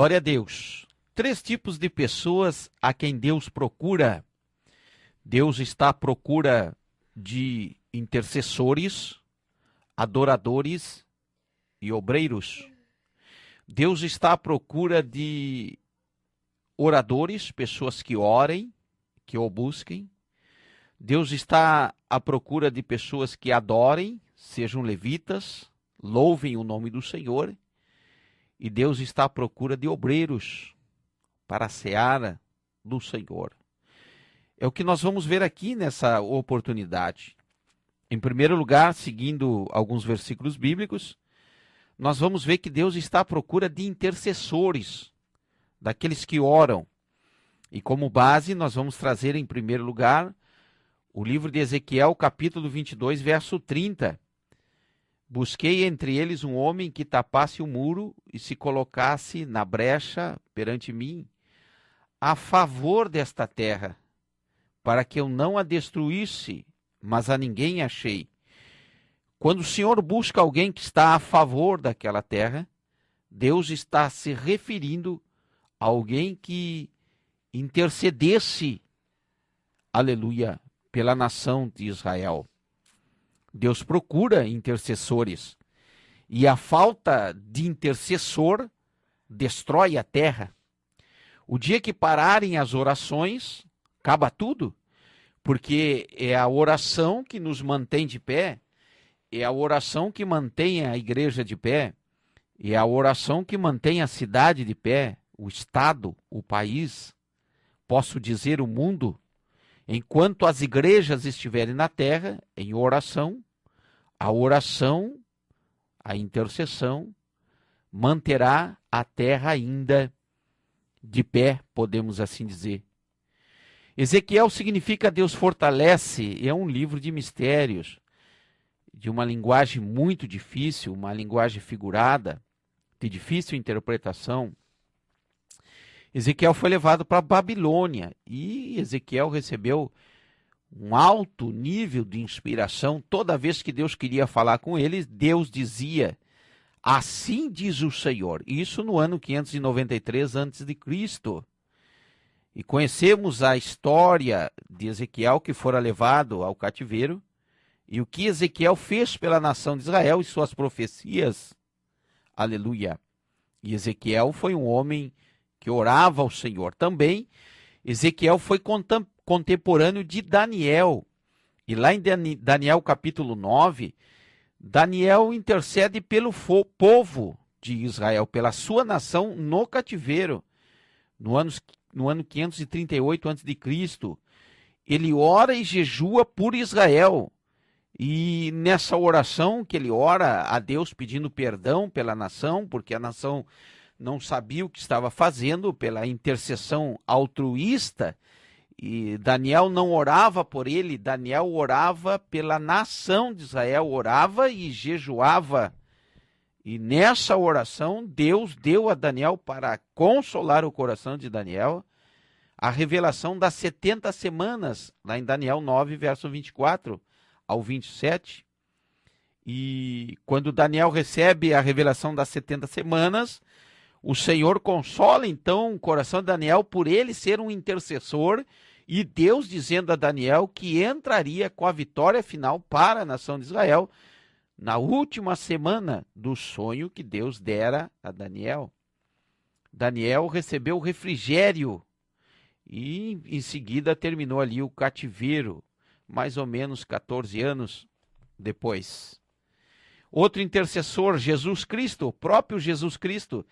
Glória a Deus. 3 tipos de pessoas a quem Deus procura. Deus está à procura de intercessores, adoradores e obreiros. Deus está à procura de oradores, pessoas que orem, que o busquem. Deus está à procura de pessoas que adorem, sejam levitas, louvem o nome do Senhor. E Deus está à procura de obreiros para a seara do Senhor. É o que nós vamos ver aqui nessa oportunidade. Em primeiro lugar, seguindo alguns versículos bíblicos, nós vamos ver que Deus está à procura de intercessores, daqueles que oram. E como base, nós vamos trazer em primeiro lugar o livro de Ezequiel, capítulo 22, verso 30. Busquei entre eles um homem que tapasse o muro e se colocasse na brecha perante mim, a favor desta terra, para que eu não a destruísse, mas a ninguém achei. Quando o Senhor busca alguém que está a favor daquela terra, Deus está se referindo a alguém que intercedesse, aleluia, pela nação de Israel. Deus procura intercessores, e a falta de intercessor destrói a terra. O dia que pararem as orações, acaba tudo, porque é a oração que nos mantém de pé, é a oração que mantém a igreja de pé, é a oração que mantém a cidade de pé, o estado, o país, posso dizer o mundo. Enquanto as igrejas estiverem na terra, em oração, a intercessão, manterá a terra ainda de pé, podemos assim dizer. Ezequiel significa Deus fortalece, é um livro de mistérios, de uma linguagem muito difícil, uma linguagem figurada, de difícil interpretação. Ezequiel foi levado para a Babilônia e Ezequiel recebeu um alto nível de inspiração. Toda vez que Deus queria falar com ele, Deus dizia, assim diz o Senhor. Isso no ano 593 a.C. E conhecemos a história de Ezequiel, que fora levado ao cativeiro, e o que Ezequiel fez pela nação de Israel e suas profecias. Aleluia. E Ezequiel foi um homem que orava ao Senhor. Também Ezequiel foi contemporâneo de Daniel. E lá em Daniel capítulo 9, Daniel intercede pelo povo de Israel, pela sua nação no cativeiro, no ano 538 a.C. Ele ora e jejua por Israel. E nessa oração que ele ora a Deus pedindo perdão pela nação, porque a nação não sabia o que estava fazendo, pela intercessão altruísta, e Daniel não orava por ele, Daniel orava pela nação de Israel, orava e jejuava. E nessa oração, Deus deu a Daniel, para consolar o coração de Daniel, a revelação das 70 semanas, lá em Daniel 9, verso 24 ao 27. E quando Daniel recebe a revelação das 70 semanas, o Senhor consola então o coração de Daniel por ele ser um intercessor, e Deus dizendo a Daniel que entraria com a vitória final para a nação de Israel na última semana do sonho que Deus dera a Daniel. Daniel recebeu refrigério e em seguida terminou ali o cativeiro, mais ou menos 14 anos depois. Outro intercessor, Jesus Cristo, o próprio Jesus Cristo.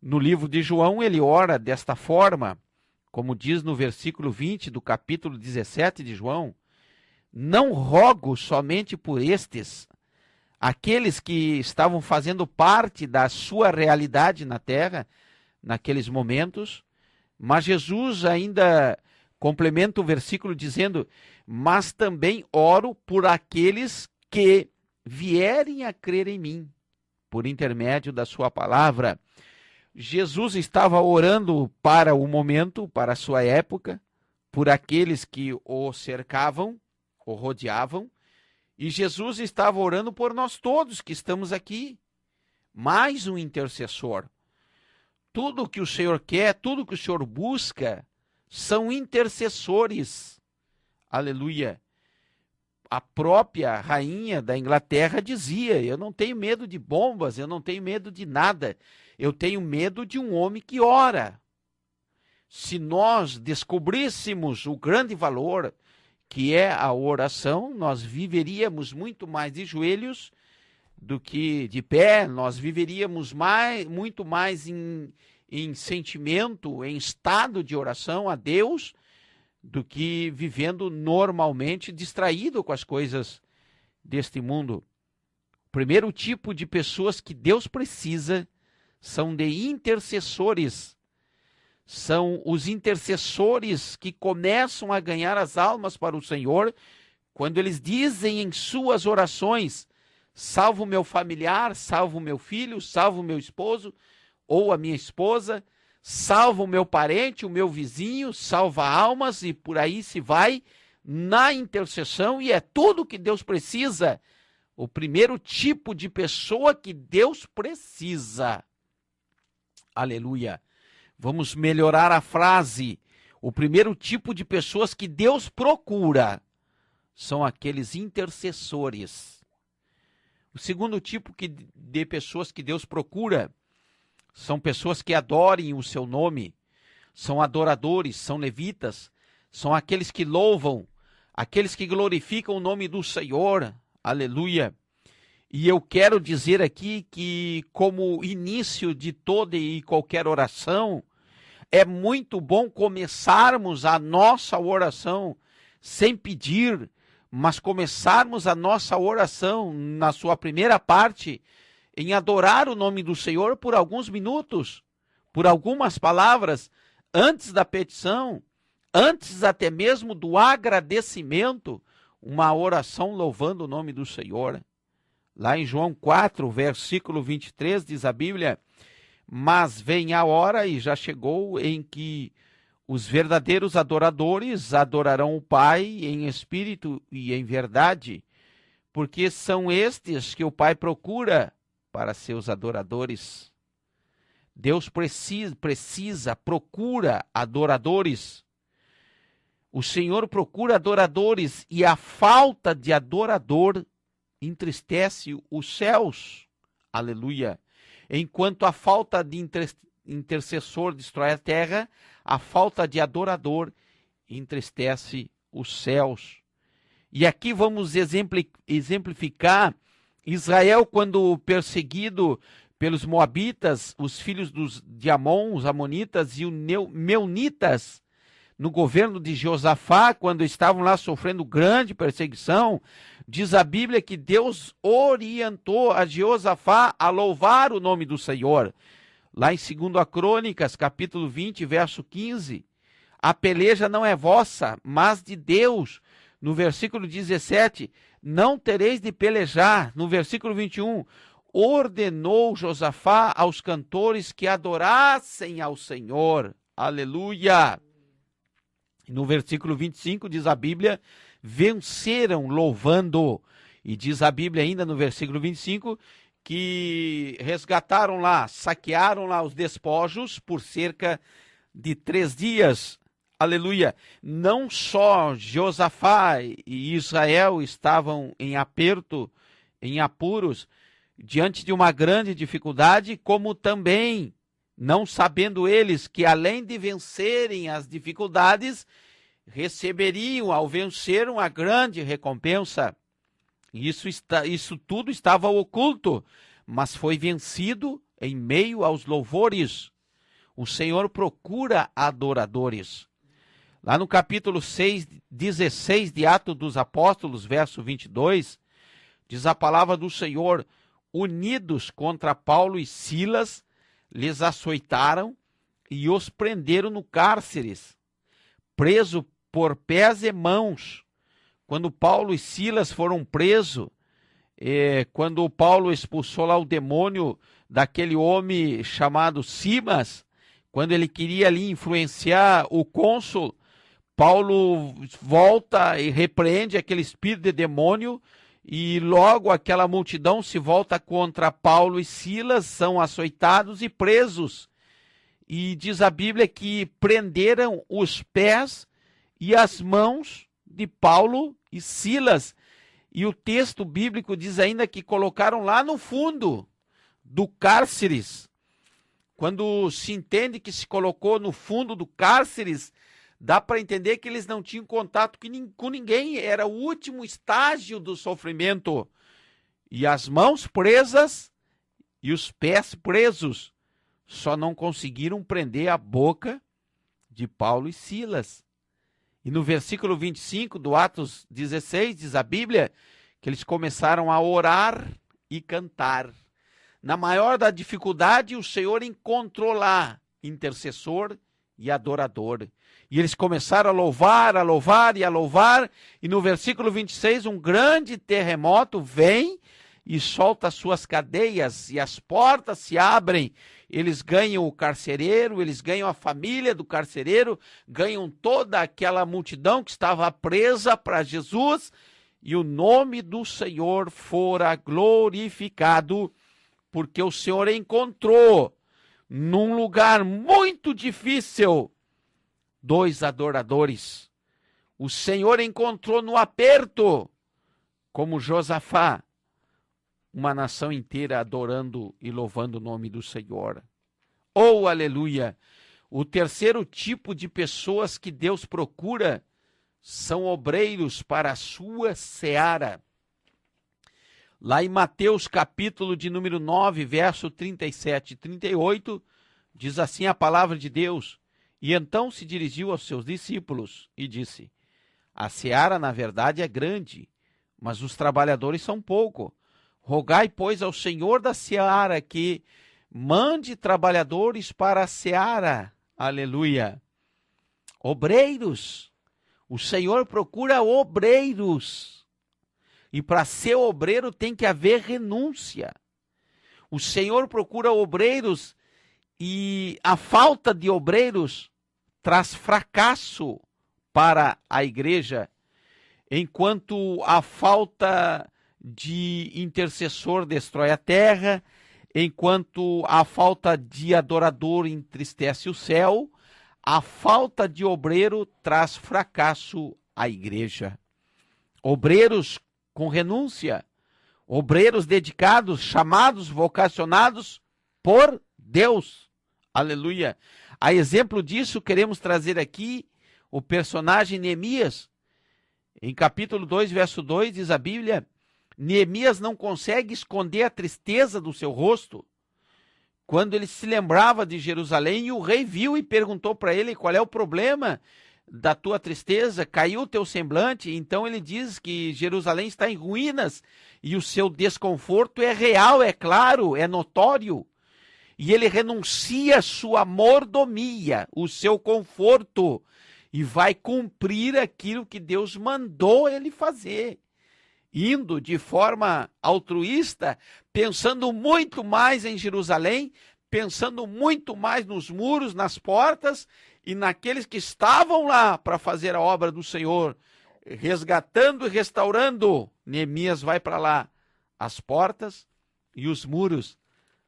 No livro de João, ele ora desta forma, como diz no versículo 20 do capítulo 17 de João: não rogo somente por estes, aqueles que estavam fazendo parte da sua realidade na terra, naqueles momentos, mas Jesus ainda complementa o versículo dizendo: mas também oro por aqueles que vierem a crer em mim, por intermédio da sua palavra. Jesus estava orando para o momento, para a sua época, por aqueles que o cercavam, o rodeavam, e Jesus estava orando por nós todos que estamos aqui. Mais um intercessor. tudo que o Senhor quer, tudo que o Senhor busca, são intercessores. Aleluia. A própria rainha da Inglaterra dizia: eu não tenho medo de bombas, eu não tenho medo de nada, eu tenho medo de um homem que ora. Se nós descobríssemos o grande valor que é a oração, nós viveríamos muito mais de joelhos do que de pé, nós viveríamos muito mais em sentimento, em estado de oração a Deus, do que vivendo normalmente distraído com as coisas deste mundo. O primeiro tipo de pessoas que Deus precisa são de intercessores. São os intercessores que começam a ganhar as almas para o Senhor quando eles dizem em suas orações: salvo o meu familiar, salvo o meu filho, salvo o meu esposo ou a minha esposa, salva o meu parente, o meu vizinho, salva almas, e por aí se vai na intercessão, e é tudo que Deus precisa. O primeiro tipo de pessoa que Deus precisa. Aleluia. Vamos melhorar a frase. O primeiro tipo de pessoas que Deus procura são aqueles intercessores. O segundo tipo de pessoas que Deus procura são pessoas que adorem o seu nome, são adoradores, são levitas, são aqueles que louvam, aqueles que glorificam o nome do Senhor. Aleluia. E eu quero dizer aqui que, como início de toda e qualquer oração, é muito bom começarmos a nossa oração sem pedir, mas começarmos a nossa oração na sua primeira parte em adorar o nome do Senhor por alguns minutos, por algumas palavras, antes da petição, antes até mesmo do agradecimento, uma oração louvando o nome do Senhor. Lá em João 4, versículo 23, diz a Bíblia: mas vem a hora, e já chegou, em que os verdadeiros adoradores adorarão o Pai em espírito e em verdade, porque são estes que o Pai procura para seus adoradores. Deus procura adoradores. O Senhor procura adoradores, e a falta de adorador entristece os céus. Aleluia. Enquanto a falta de intercessor destrói a terra, a falta de adorador entristece os céus. E aqui vamos exemplificar Israel, quando perseguido pelos moabitas, os filhos de Amon, os amonitas e os meunitas, no governo de Josafá, quando estavam lá sofrendo grande perseguição, diz a Bíblia que Deus orientou a Josafá a louvar o nome do Senhor. Lá em 2 Crônicas, capítulo 20, verso 15, a peleja não é vossa, mas de Deus. No versículo 17, não tereis de pelejar. No versículo 21, ordenou Josafá aos cantores que adorassem ao Senhor. Aleluia! No versículo 25 diz a Bíblia, venceram louvando. E diz a Bíblia ainda no versículo 25, que resgataram lá, saquearam lá os despojos por cerca de 3 dias. Aleluia! Não só Josafá e Israel estavam em aperto, em apuros, diante de uma grande dificuldade, como também, não sabendo eles que além de vencerem as dificuldades, receberiam ao vencer uma grande recompensa. Isso tudo estava oculto, mas foi vencido em meio aos louvores. O Senhor procura adoradores. Lá no capítulo 16 de Atos dos Apóstolos, verso 22, diz a palavra do Senhor: unidos contra Paulo e Silas, lhes açoitaram e os prenderam no cárceres, preso por pés e mãos. Quando Paulo e Silas foram presos, quando Paulo expulsou lá o demônio daquele homem chamado Simas, quando ele queria ali influenciar o cônsul, Paulo volta e repreende aquele espírito de demônio, e logo aquela multidão se volta contra Paulo e Silas, são açoitados e presos. e diz a Bíblia que prenderam os pés e as mãos de Paulo e Silas. E o texto bíblico diz ainda que colocaram lá no fundo do cárceres. Quando se entende que se colocou no fundo do cárceres, dá para entender que eles não tinham contato com ninguém. Era o último estágio do sofrimento. E as mãos presas e os pés presos. Só não conseguiram prender a boca de Paulo e Silas. E no versículo 25 do Atos 16, diz a Bíblia, que eles começaram a orar e cantar. Na maior da dificuldade, o Senhor encontrou lá intercessor e adorador. E eles começaram a louvar e a louvar. E no versículo 26, um grande terremoto vem e solta as suas cadeias, e as portas se abrem. Eles ganham o carcereiro, eles ganham a família do carcereiro, ganham toda aquela multidão que estava presa para Jesus, e o nome do Senhor fora glorificado, porque o Senhor encontrou, num lugar muito difícil, 2 adoradores. O Senhor encontrou no aperto, como Josafá, uma nação inteira adorando e louvando o nome do Senhor. Oh, aleluia! O terceiro tipo de pessoas que Deus procura são obreiros para a sua seara. Lá em Mateus capítulo de número 9, verso 37 e 38, diz assim a palavra de Deus: E então se dirigiu aos seus discípulos e disse: A seara, na verdade, é grande, mas os trabalhadores são poucos. Rogai, pois, ao Senhor da seara que mande trabalhadores para a seara. Aleluia. Obreiros. O Senhor procura obreiros. E para ser obreiro tem que haver renúncia. O Senhor procura obreiros e a falta de obreiros traz fracasso para a igreja, enquanto a falta de intercessor destrói a terra, enquanto a falta de adorador entristece o céu, a falta de obreiro traz fracasso à igreja. Obreiros com renúncia, obreiros dedicados, chamados, vocacionados por Deus. Aleluia. A exemplo disso, queremos trazer aqui o personagem Neemias. Em capítulo 2, verso 2, diz a Bíblia: Neemias não consegue esconder a tristeza do seu rosto quando ele se lembrava de Jerusalém, e o rei viu e perguntou para ele: qual é o problema da tua tristeza? Caiu o teu semblante? Então ele diz que Jerusalém está em ruínas e o seu desconforto é real, é claro, é notório. E ele renuncia a sua mordomia, o seu conforto, e vai cumprir aquilo que Deus mandou ele fazer, indo de forma altruísta, pensando muito mais em Jerusalém, pensando muito mais nos muros, nas portas e naqueles que estavam lá para fazer a obra do Senhor, resgatando e restaurando. Neemias vai para lá, as portas e os muros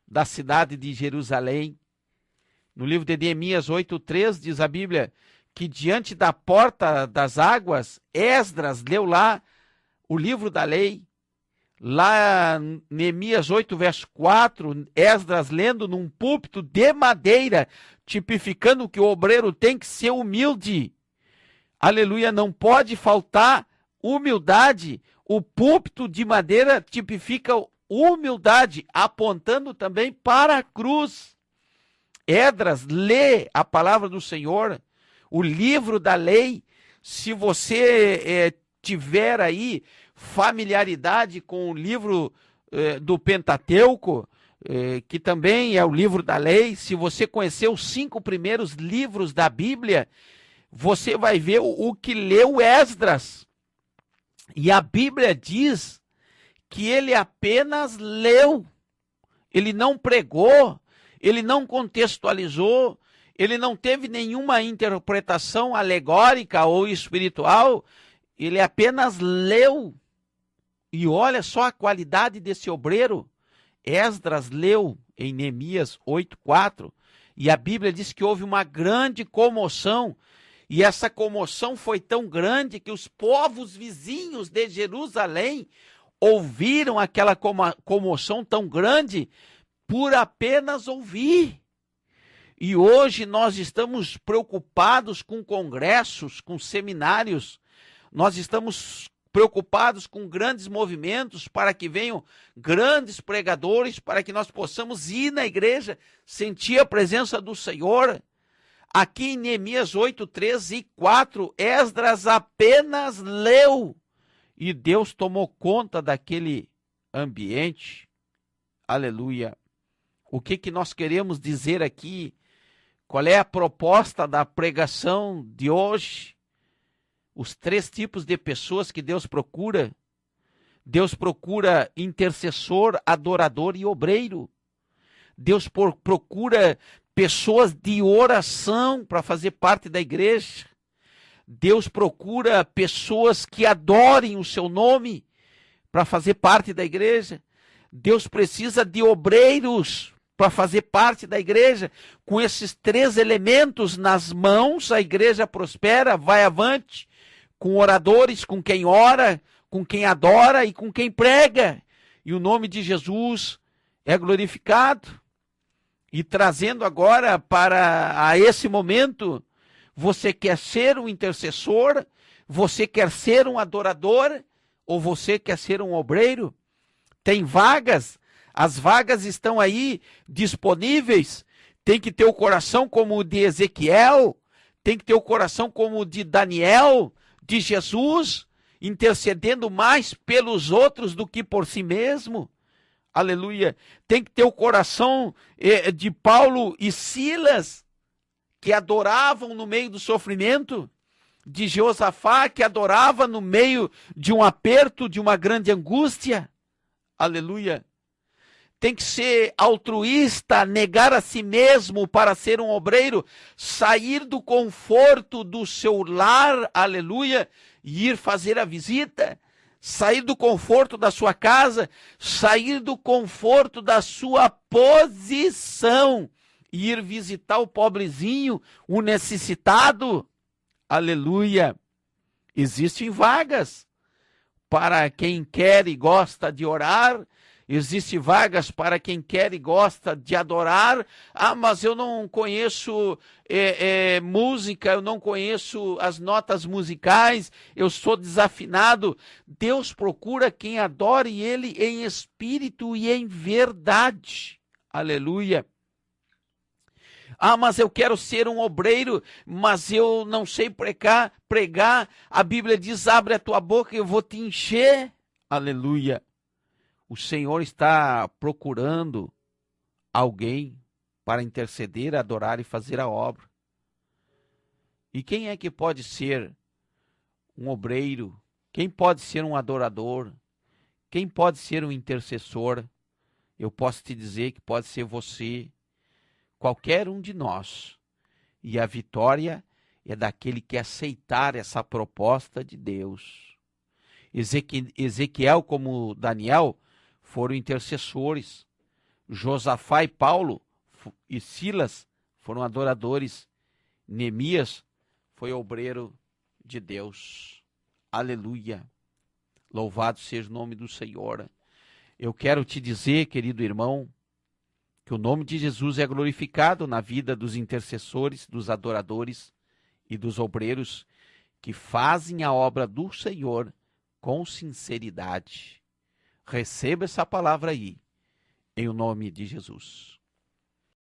da cidade de Jerusalém. No livro de Neemias 8:3 diz a Bíblia que diante da porta das águas, Esdras leu lá o livro da lei. Lá Neemias 8, verso 4, Esdras lendo num púlpito de madeira, tipificando que o obreiro tem que ser humilde. Aleluia, não pode faltar humildade. O púlpito de madeira tipifica humildade, apontando também para a cruz. Esdras lê a palavra do Senhor, o livro da lei. Se você tiver aí familiaridade com o livro do Pentateuco, que também é o livro da lei, se você conhecer os 5 primeiros livros da Bíblia, você vai ver o que leu Esdras. E a Bíblia diz que ele apenas leu, ele não pregou, ele não contextualizou, ele não teve nenhuma interpretação alegórica ou espiritual, ele apenas leu. E olha só a qualidade desse obreiro. Esdras leu em Neemias 8:4, E a Bíblia diz que houve uma grande comoção, e essa comoção foi tão grande que os povos vizinhos de Jerusalém ouviram aquela comoção tão grande por apenas ouvir. E hoje nós estamos preocupados com congressos, com seminários, nós estamos preocupados com grandes movimentos para que venham grandes pregadores, para que nós possamos ir na igreja, sentir a presença do Senhor. Aqui em Neemias 8, 3 e 4, Esdras apenas leu e Deus tomou conta daquele ambiente. Aleluia. O que nós queremos dizer aqui? Qual é a proposta da pregação de hoje? Os 3 tipos de pessoas que Deus procura. Deus procura intercessor, adorador e obreiro. Deus procura pessoas de oração para fazer parte da igreja. Deus procura pessoas que adorem o seu nome para fazer parte da igreja. Deus precisa de obreiros para fazer parte da igreja. Com esses 3 elementos nas mãos, a igreja prospera, vai avante, com oradores, com quem ora, com quem adora e com quem prega. E o nome de Jesus é glorificado. E trazendo agora para esse momento, você quer ser um intercessor? Você quer ser um adorador? Ou você quer ser um obreiro? Tem vagas, as vagas estão aí disponíveis. Tem que ter o coração como o de Ezequiel, tem que ter o coração como o de Daniel, de Jesus, intercedendo mais pelos outros do que por si mesmo. Aleluia. Tem que ter o coração de Paulo e Silas, que adoravam no meio do sofrimento, de Jeosafá, que adorava no meio de um aperto, de uma grande angústia. Aleluia. Tem que ser altruísta, negar a si mesmo para ser um obreiro, sair do conforto do seu lar, aleluia, e ir fazer a visita, sair do conforto da sua casa, sair do conforto da sua posição, e ir visitar o pobrezinho, o necessitado, aleluia. Existem vagas para quem quer e gosta de orar. Existem vagas para quem quer e gosta de adorar. Ah, mas eu não conheço música, eu não conheço as notas musicais, eu sou desafinado. Deus procura quem adore Ele em espírito e em verdade. Aleluia. Ah, mas eu quero ser um obreiro, mas eu não sei pregar. A Bíblia diz, abre a tua boca e eu vou te encher. Aleluia. O Senhor está procurando alguém para interceder, adorar e fazer a obra. E quem é que pode ser um obreiro? Quem pode ser um adorador? Quem pode ser um intercessor? Eu posso te dizer que pode ser você, qualquer um de nós. E a vitória é daquele que aceitar essa proposta de Deus. Ezequiel, como Daniel, foram intercessores. Josafá e Paulo e Silas foram adoradores. Neemias foi obreiro de Deus. Aleluia. Louvado seja o nome do Senhor. Eu quero te dizer, querido irmão, que o nome de Jesus é glorificado na vida dos intercessores, dos adoradores e dos obreiros que fazem a obra do Senhor com sinceridade. Receba essa palavra aí, em o nome de Jesus.